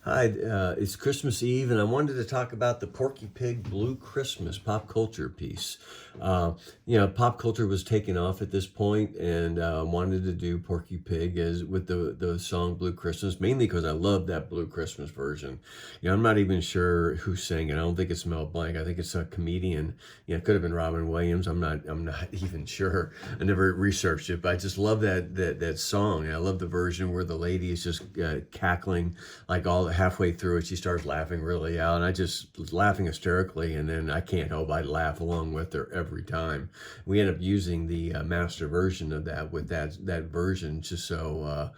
Hi, it's Christmas Eve, and I wanted to talk about the Porky Pig Blue Christmas pop culture piece. Pop culture was taking off at this point, and wanted to do Porky Pig as with the song Blue Christmas, mainly because I love that Blue Christmas version. I'm not even sure who sang it. I don't think it's Mel Blanc. I think it's a comedian. It could have been Robin Williams. I'm not even sure. I never researched it, but I just love that song. And I love the version where the lady is just cackling like all halfway through it. She starts laughing really out, and I just was laughing hysterically, and then I can't help I laugh along with her every time. We end up using the master version of that with that version just so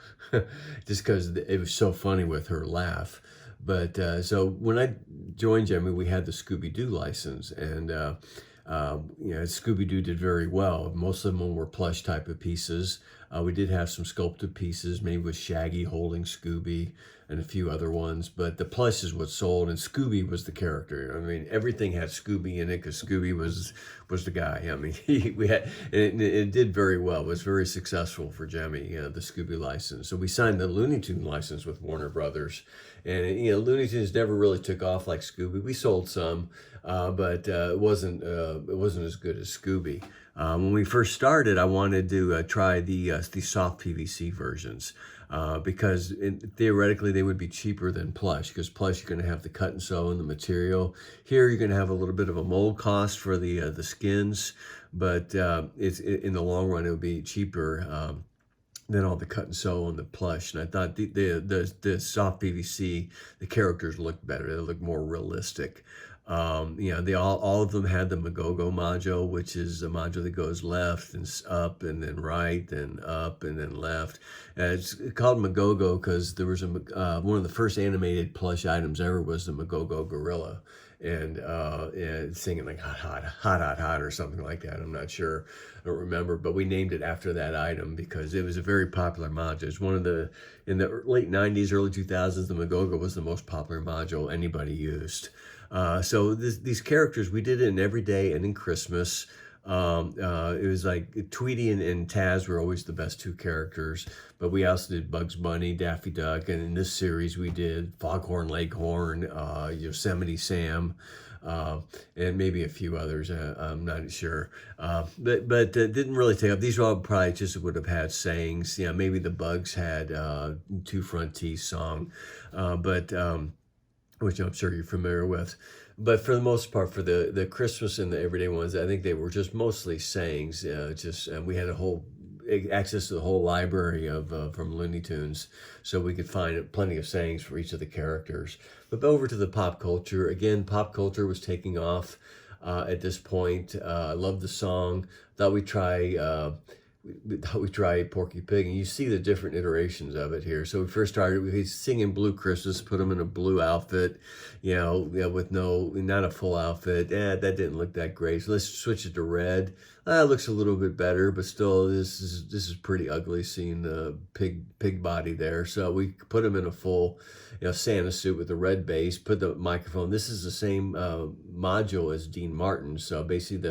just because it was so funny with her laugh. But so when I joined Gemmy, we had the Scooby-Doo license, and Scooby-Doo did very well. Most of them were plush type of pieces. We did have some sculpted pieces, maybe with Shaggy holding Scooby and a few other ones, but the plush is what sold, and Scooby was the character. I mean, everything had Scooby in it because Scooby was the guy. I mean, it did very well. It was very successful for Gemmy, the Scooby license. So we signed the Looney Tunes license with Warner Brothers, and Looney Tunes never really took off like Scooby. We sold some, but it wasn't as good as Scooby. When we first started, I wanted to try the soft PVC versions because theoretically they would be cheaper than plush, because plush you're going to have the cut and sew and the material. Here you're going to have a little bit of a mold cost for the skins, but in the long run it would be cheaper. Than all the cut and sew on the plush, and I thought the soft PVC, the characters looked better. They looked more realistic. They all of them had the Magogo module, which is a module that goes left and up and then right and up and then left. It's called Magogo because there was one of the first animated plush items ever was the Magogo gorilla, and singing like hot, hot, hot, hot, hot, or something like that. I'm not sure. I don't remember, but we named it after that item because it was a very popular module. It's in the late 90s, early 2000s, the Magogo was the most popular module anybody used. So these characters, we did it in Everyday and in Christmas. It was like Tweety and Taz were always the best two characters, but we also did Bugs Bunny, Daffy Duck, and in this series we did Foghorn Leghorn, Yosemite Sam, and maybe a few others. I'm not sure, but didn't really take up. These all probably just would have had sayings. Maybe the Bugs had Two Front Teeth song, but which I'm sure you're familiar with. But for the most part, for the Christmas and the everyday ones, I think they were just mostly sayings. We had access to the whole library of from Looney Tunes, so we could find plenty of sayings for each of the characters. But over to the pop culture again. Pop culture was taking off at this point. I loved the song. Thought we'd try. We thought we'd try Porky Pig, and you see the different iterations of it here. So we first started with singing Blue Christmas, put him in a blue outfit, with not a full outfit. That didn't look that great. So let's switch it to red. It looks a little bit better, but still, this is pretty ugly seeing the pig body there. So we put him in a full, Santa suit with a red base. Put the microphone. This is the same module as Dean Martin. So basically,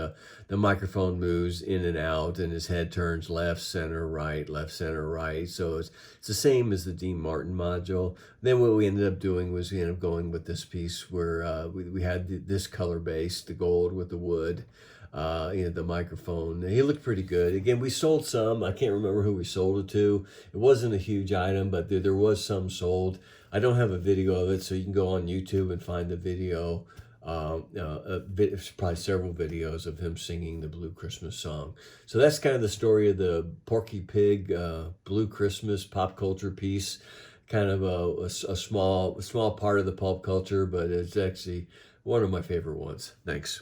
the microphone moves in and out, and his head turns left, center, right, left, center, right. So it's the same as the Dean Martin module. Then what we ended up doing was we ended up going with this piece where we had this color base, the gold with the wood. The microphone. He looked pretty good. Again, we sold some. I can't remember who we sold it to. It wasn't a huge item, but there was some sold. I don't have a video of it, so you can go on YouTube and find the video. Probably several videos of him singing the Blue Christmas song. So that's kind of the story of the Porky Pig Blue Christmas pop culture piece. Kind of a small part of the pop culture, but it's actually one of my favorite ones. Thanks.